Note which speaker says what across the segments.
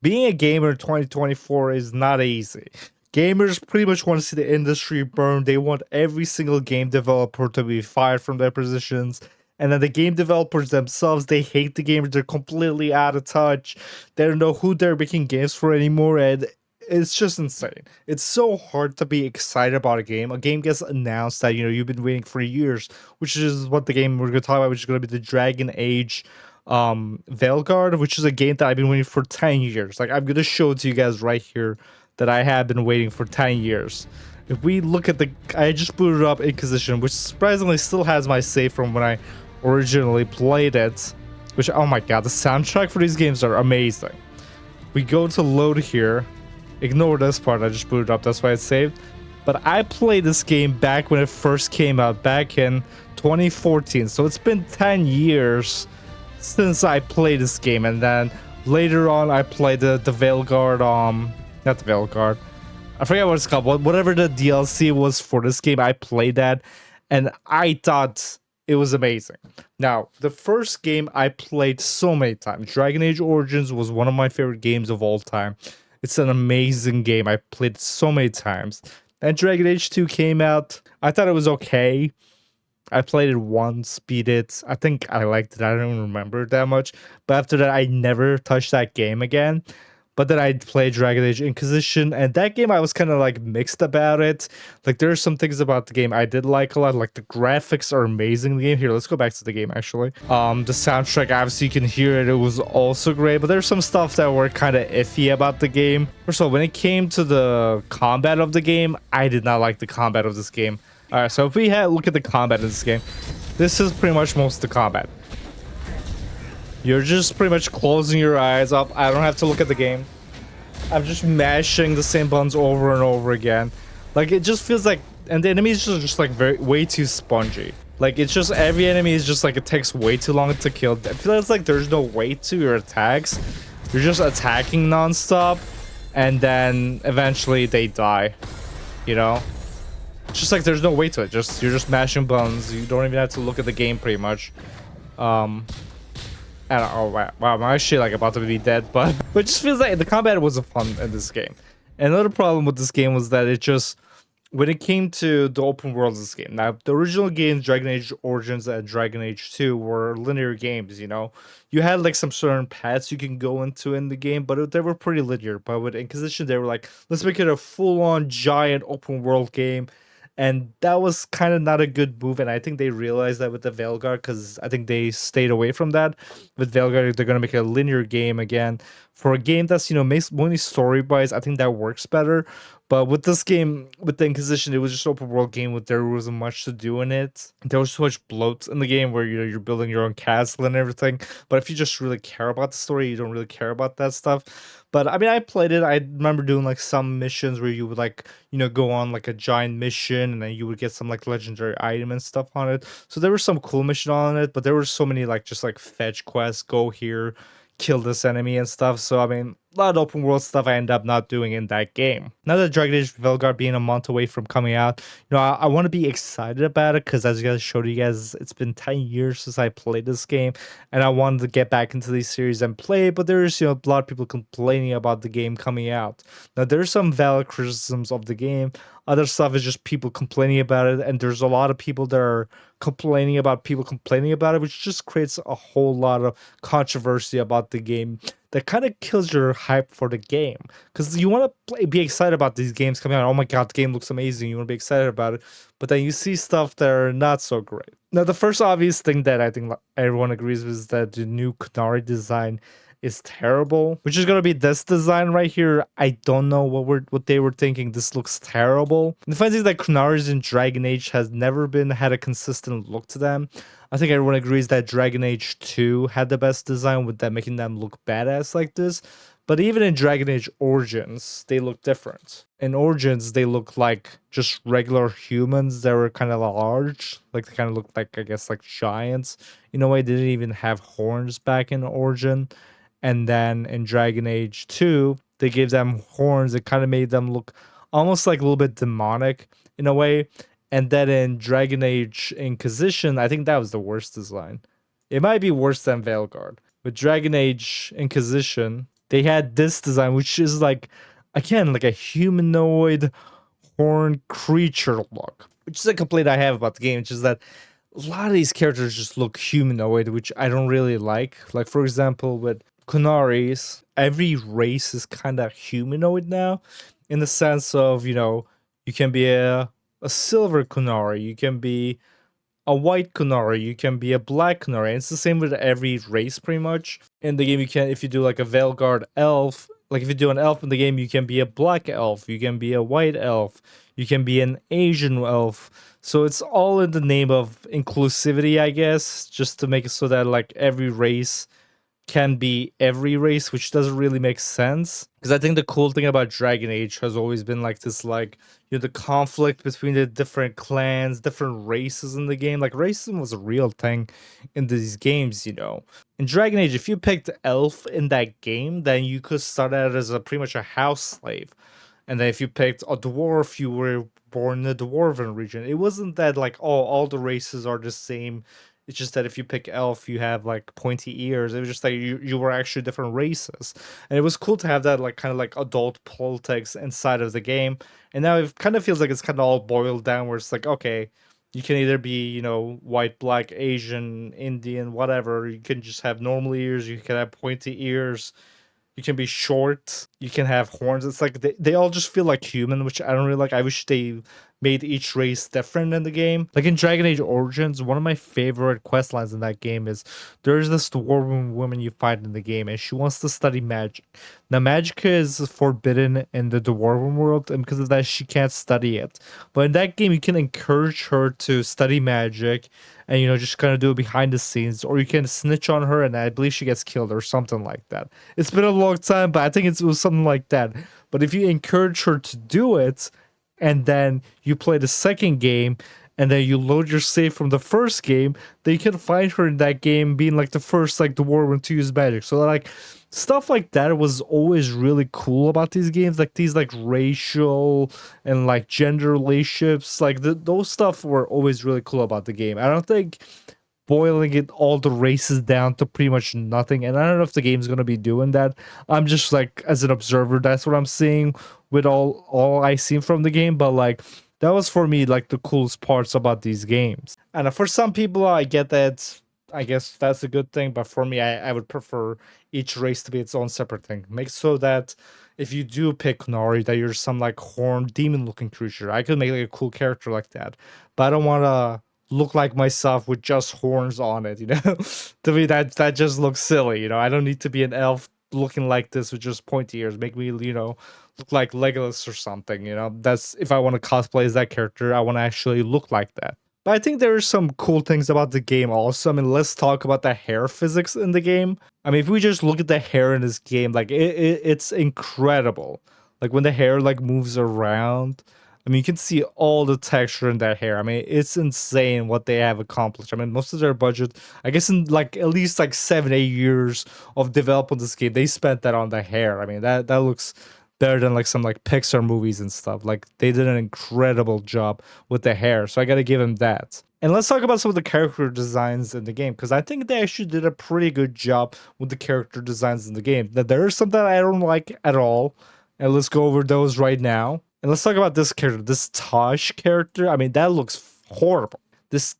Speaker 1: Being a gamer in 2024 is not easy. Gamers pretty much want to see the industry burn. They want every single game developer to be fired from their positions. And then the game developers themselves, they hate the gamers. They're completely out of touch. They don't know who they're making games for anymore. And it's just insane. It's so hard to be excited about a game. A game gets announced that, you've been waiting for years, which is what the game we're going to talk about, which is going to be the Dragon Age Veilguard, which is a game that I've been waiting for 10 years. Like, I'm gonna show it to you guys right here that I have been waiting for 10 years. If we look at I just booted up Inquisition, which surprisingly still has my save from when I originally played it, which, oh my god, the soundtrack for these games are amazing. We go to load here, ignore this part, I just booted up, that's why it's saved. But I played this game back when it first came out, back in 2014, so it's been 10 years since I played this game. And then later on I played the Veilguard, not the Veilguard, I forget what it's called, whatever the DLC was for this game. I played that and I thought it was amazing. Now, the first game I played so many times, Dragon Age Origins, was one of my favorite games of all time. It's an amazing game. I played it so many times. And Dragon Age 2 came out. I thought it was okay. I played it once, beat it. I think I liked it. I don't even remember it that much. But after that, I never touched that game again. But then I played Dragon Age Inquisition, and that game I was kind of like mixed about it. Like, there are some things about the game I did like a lot. Like, the graphics are amazing in the game. Here, let's go back to the game actually. The soundtrack, obviously you can hear it. It was also great, but there's some stuff that were kind of iffy about the game. First of all, when it came to the combat of the game, I did not like the combat of this game. Alright, so if we look at the combat in this game, this is pretty much most of the combat. You're just pretty much closing your eyes up. I don't have to look at the game. I'm just mashing the same buttons over and over again. Like, it just feels like, and the enemies are just like way too spongy. Like, it's just, every enemy is just like, it takes way too long to kill. It feels like there's no weight to your attacks. You're just attacking non-stop, and then eventually they die, you know? It's just like there's no weight to it. You're just mashing buttons. You don't even have to look at the game pretty much. And oh wow, I'm actually like about to be dead, but it just feels like the combat was fun in this game. Another problem with this game was that it just, when it came to the open world of this game. Now, the original games, Dragon Age Origins and Dragon Age 2, were linear games, you know? You had like some certain paths you can go into in the game, but they were pretty linear. But with Inquisition, they were like, let's make it a full-on giant open world game. And that was kind of not a good move, and I think they realized that with the Veilguard, because I think they stayed away from that. With Veilguard, they're going to make a linear game again. For a game that's, mainly story-wise, I think that works better. But with this game, with the Inquisition, it was just an open world game with there wasn't much to do in it. There was so much bloat in the game where you're building your own castle and everything. But if you just really care about the story, you don't really care about that stuff. But I mean, I played it. I remember doing like some missions where you would like, go on like a giant mission and then you would get some like legendary item and stuff on it. So there was some cool mission on it, but there were so many like just like fetch quests, go here, kill this enemy and stuff. So I mean, a lot of open world stuff I end up not doing in that game. Now that Dragon Age Veilguard being a month away from coming out, I want to be excited about it because, as you guys showed you guys, it's been 10 years since I played this game, and I wanted to get back into these series and play. But there's a lot of people complaining about the game coming out. Now there's some valid criticisms of the game. Other stuff is just people complaining about it, and there's a lot of people that are complaining about people complaining about it, which just creates a whole lot of controversy about the game that kind of kills your hype for the game, because you want to be excited about these games coming out. Oh my god, the game looks amazing, you want to be excited about it, but then you see stuff that are not so great. Now, the first obvious thing that I think everyone agrees with is that the new Qunari design is terrible, which is gonna be this design right here. I don't know what they were thinking. This looks terrible. And the funny thing is that Qunaris in Dragon Age has never had a consistent look to them. I think everyone agrees that Dragon Age 2 had the best design, with that making them look badass like this. But even in Dragon Age Origins, they look different. In Origins, they look like just regular humans that were kind of large. Like, they kind of looked like, I guess, like giants. In a way, they didn't even have horns back in Origin. And then in Dragon Age 2, they gave them horns. It kind of made them look almost like a little bit demonic in a way. And then in Dragon Age Inquisition, I think that was the worst design. It might be worse than Veilguard. With Dragon Age Inquisition, they had this design, which is like, again, like a humanoid horned creature look, which is a complaint I have about the game, which is that a lot of these characters just look humanoid, which I don't really like. Like, for example, with Kunaris, every race is kind of humanoid now, in the sense of, you can be a silver Kunari, you can be a white Kunari, you can be a black Kunari. And it's the same with every race pretty much. In the game, you can, if you do like a Veilguard elf, like if you do an elf in the game, you can be a black elf, you can be a white elf, you can be an Asian elf. So it's all in the name of inclusivity, I guess, just to make it so that like every race can be every race, which doesn't really make sense. Because I think the cool thing about Dragon Age has always been like this, like, the conflict between the different clans, different races in the game. Like, racism was a real thing in these games. In Dragon Age, if you picked elf in that game, then you could start out as pretty much a house slave. And then if you picked a dwarf, you were born in the dwarven region. It wasn't that like, oh, all the races are the same. It's just that if you pick elf, you have like pointy ears. It was just like you were actually different races. And it was cool to have that like kind of like adult politics inside of the game. And now it kind of feels like it's kind of all boiled down where it's like, okay, you can either be, white, black, Asian, Indian, whatever. You can just have normal ears, you can have pointy ears. You can be short. You can have horns. It's like they all just feel like human, which I don't really like. I wish they made each race different in the game. Like in Dragon Age Origins, one of my favorite quest lines in that game is there's this dwarven woman you find in the game, and she wants to study magic. Now, magic is forbidden in the dwarven world, and because of that, she can't study it. But in that game, you can encourage her to study magic and, just kind of do it behind the scenes, or you can snitch on her, and I believe she gets killed or something like that. It's been a long time, but I think it was something like that. But if you encourage her to do it, and then you play the second game, and then you load your save from the first game, then you can find her in that game being like the first like the dwarven to use magic. So like stuff like that was always really cool about these games, like these like racial and like gender relationships, like those stuff were always really cool about the game. I don't think boiling it all the races down to pretty much nothing, and I don't know if the game's gonna be doing that. I'm just like, as an observer, that's what I'm seeing with all I seen from the game. But like, that was for me like the coolest parts about these games. And for some people, I get that, I guess that's a good thing, but for me, I would prefer each race to be its own separate thing. Make so that if you do pick Nari, that you're some like horned demon looking creature. I could make like a cool character like that, but I don't want to look like myself with just horns on it. To me, that just looks silly. I don't need to be an elf looking like this with just pointy ears. Make me, look like Legolas or something. That's, if I want to cosplay as that character, I want to actually look like that. But I think there are some cool things about the game also. I mean, let's talk about the hair physics in the game. I mean, if we just look at the hair in this game, like it's incredible. Like when the hair like moves around, I mean, you can see all the texture in that hair. I mean, it's insane what they have accomplished. I mean, most of their budget, I guess in like at least like 7-8 years of developing this game, they spent that on the hair. I mean, that looks better than like some like Pixar movies and stuff. Like they did an incredible job with the hair. So I gotta give them that. And let's talk about some of the character designs in the game, because I think they actually did a pretty good job with the character designs in the game. That there is some that I don't like at all. And let's go over those right now. And let's talk about this character, this Tosh character. I mean, that looks horrible. This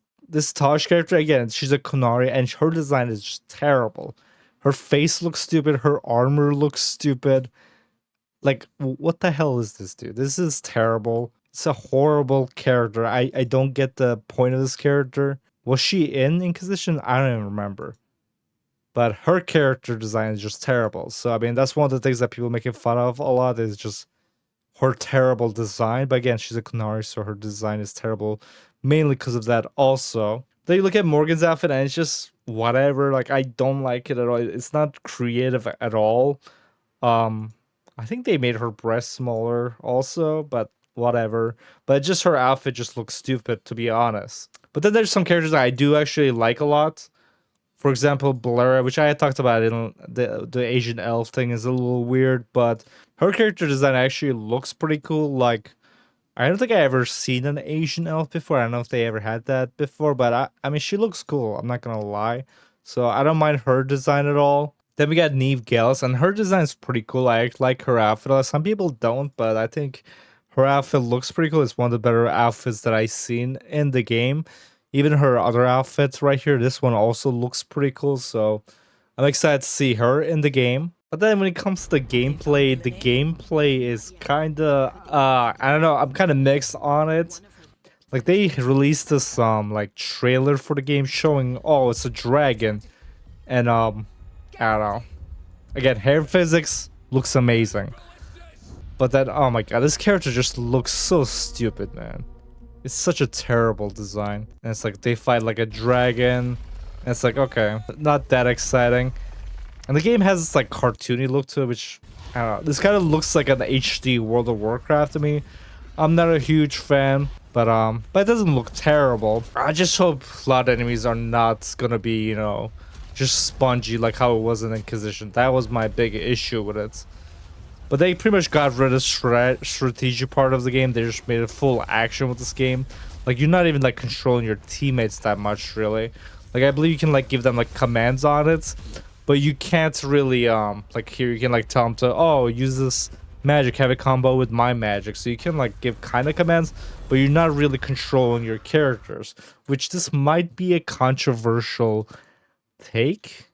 Speaker 1: Tosh character, again, she's a Kunari, and her design is just terrible. Her face looks stupid. Her armor looks stupid. Like, what the hell is this, dude? This is terrible. It's a horrible character. I don't get the point of this character. Was she in Inquisition? I don't even remember. But her character design is just terrible. So, I mean, that's one of the things that people making fun of a lot, is just her terrible design. But again, she's a Kunari, so her design is terrible, mainly because of that also. Then you look at Morgan's outfit, and it's just whatever. Like, I don't like it at all. It's not creative at all. I think they made her breasts smaller also, but whatever. But just her outfit just looks stupid, to be honest. But then there's some characters that I do actually like a lot. For example, Blaira, which I had talked about in the Asian elf thing, is a little weird, but her character design actually looks pretty cool. Like, I don't think I ever seen an Asian elf before. I don't know if they ever had that before, but I mean, she looks cool. I'm not gonna lie. So I don't mind her design at all. Then we got Neve Gales, and her design is pretty cool. I like her outfit. Some people don't, but I think her outfit looks pretty cool. It's one of the better outfits that I've seen in the game. Even her other outfits right here, this one also looks pretty cool. So I'm excited to see her in the game. But then when it comes to the gameplay is kind of, I don't know, I'm kind of mixed on it. Like they released this like trailer for the game showing, oh, it's a dragon, and I don't know. Again, hair physics looks amazing, but then oh my god, this character just looks so stupid, man. It's such a terrible design, and it's like they fight like a dragon, and it's like okay, not that exciting. And the game has this like cartoony look to it, which I don't know. This kind of looks like an HD World of Warcraft to me. I'm not a huge fan, but it doesn't look terrible. I just hope a lot of enemies are not gonna be, you know, just spongy like how it was in Inquisition. That was my big issue with it. But they pretty much got rid of strategy part of the game. They just made it full action with this game. Like you're not even like controlling your teammates that much, really. Like I believe you can like give them like commands on it, but you can't really like here you can like tell them to, oh, use this magic, have a combo with my magic. So you can like give kind of commands, but you're not really controlling your characters, which this might be a controversial take.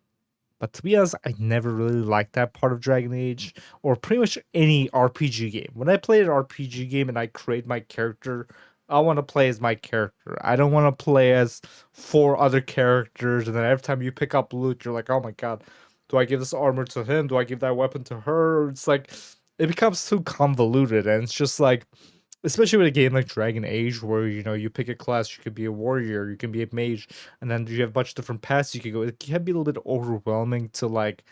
Speaker 1: But to be honest, I never really liked that part of Dragon Age or pretty much any RPG game. When I play an RPG game and I create my character, I want to play as my character. I don't want to play as 4 other characters, and then every time you pick up loot, you're like, oh my god, do I give this armor to him? Do I give that weapon to her? It's like, it becomes too convoluted, and it's just like, especially with a game like Dragon Age, where, you know, you pick a class, you could be a warrior, you can be a mage, and then you have a bunch of different paths you can go. It can be a little bit overwhelming to, like,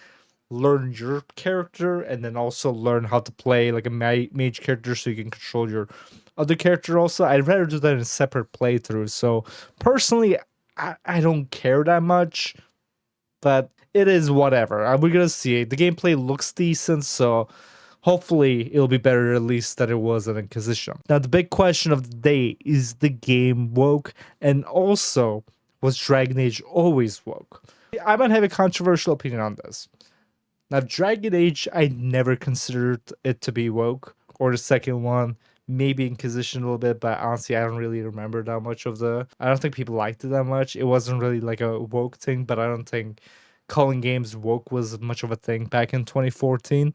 Speaker 1: learn your character, and then also learn how to play, like, a mage character so you can control your other character also. I'd rather do that in separate playthroughs. So, personally, I don't care that much, but it is whatever. We're gonna see it. The gameplay looks decent, so hopefully it'll be better at least than it was in Inquisition. Now the big question of the day is the game woke, and also was Dragon Age always woke? I might have a controversial opinion on this. Now Dragon Age, I never considered it to be woke, or the second one, maybe Inquisition a little bit, but honestly I don't really remember that much of I don't think people liked it that much. It wasn't really like a woke thing, but I don't think calling games woke was much of a thing back in 2014.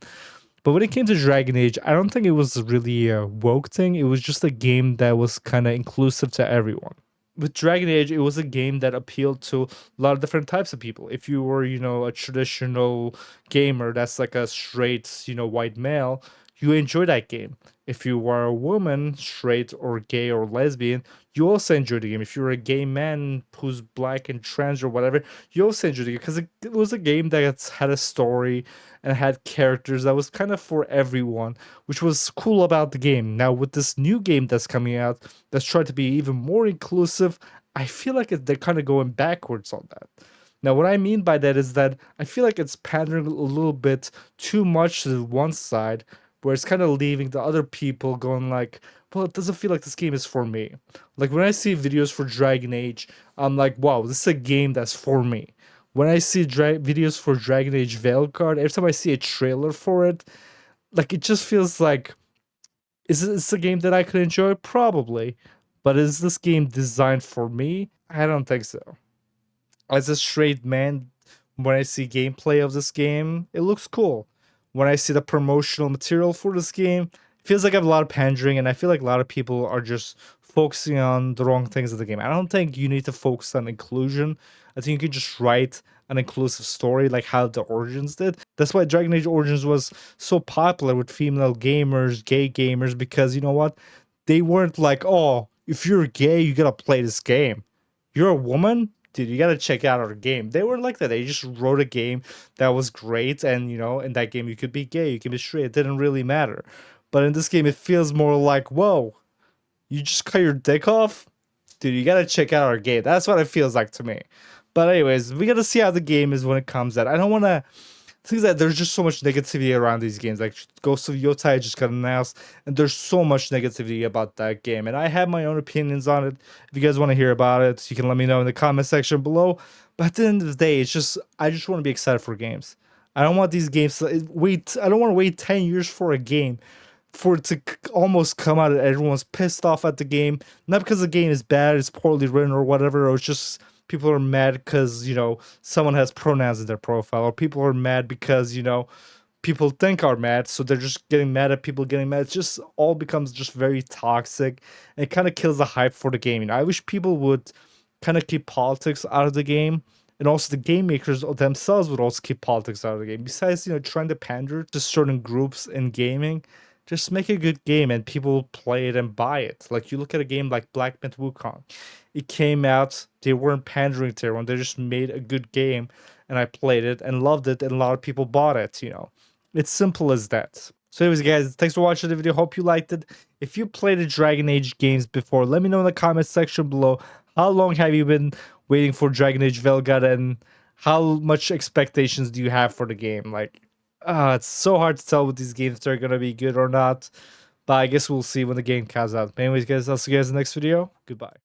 Speaker 1: But when it came to Dragon Age, I don't think it was really a woke thing. It was just a game that was kind of inclusive to everyone. With Dragon Age, it was a game that appealed to a lot of different types of people. If you were, you know, a traditional gamer that's like a straight, you know, white male, you enjoy that game. If you were a woman, straight or gay or lesbian, you also enjoy the game. If you're a gay man who's black and trans or whatever, you also enjoy the game because it was a game that had a story and had characters that was kind of for everyone, which was cool about the game. Now with this new game that's coming out that's trying to be even more inclusive, I feel like they're kind of going backwards on that. Now, what I mean by that is that I feel like it's pandering a little bit too much to one side, where it's kind of leaving the other people going like, well, it doesn't feel like this game is for me. Like when I see videos for Dragon Age, I'm like, wow, this is a game that's for me. When I see videos for Dragon Age Veilguard, every time I see a trailer for it, like it just feels like, is this a game that I could enjoy? Probably. But is this game designed for me? I don't think so. As a straight man, when I see gameplay of this game, it looks cool. When I see the promotional material for this game, it feels like I have a lot of pandering, and I feel like a lot of people are just focusing on the wrong things of the game. I don't think you need to focus on inclusion. I think you can just write an inclusive story like how the Origins did. That's why Dragon Age Origins was so popular with female gamers, gay gamers, because you know what? They weren't like, oh, if you're gay, you gotta play this game. You're a woman? Dude, you gotta check out our game. They were like that. They just wrote a game that was great, and you know, in that game you could be gay, you can be straight. It didn't really matter. But in this game, it feels more like, whoa, you just cut your dick off? Dude, you gotta check out our game. That's what it feels like to me. But anyways, we gotta see how the game is when it comes out. I don't wanna things that there's just so much negativity around these games. Like Ghost of Yotai just got announced, and there's so much negativity about that game. And I have my own opinions on it. If you guys want to hear about it, you can let me know in the comment section below. But at the end of the day, I just want to be excited for games. I don't want these games to wait. I don't want to wait 10 years for a game for it to almost come out and everyone's pissed off at the game. Not because the game is bad, it's poorly written or whatever, or it's just people are mad because, someone has pronouns in their profile, or people are mad because, people think are mad, so they're just getting mad at people getting mad. It just all becomes just very toxic, and it kind of kills the hype for the game. I wish people would kind of keep politics out of the game, and also the game makers themselves would also keep politics out of the game. Besides, trying to pander to certain groups in gaming, just make a good game and people play it and buy it. Like, you look at a game like Black Myth Wukong. It came out, they weren't pandering to everyone, they just made a good game, and I played it and loved it, and a lot of people bought it, It's simple as that. So anyways, guys, thanks for watching the video. Hope you liked it. If you played the Dragon Age games before, let me know in the comment section below. How long have you been waiting for Dragon Age Veilguard, and how much expectations do you have for the game? Like, it's so hard to tell with these games if they're going to be good or not. But I guess we'll see when the game comes out. But anyways, guys, I'll see you guys in the next video. Goodbye.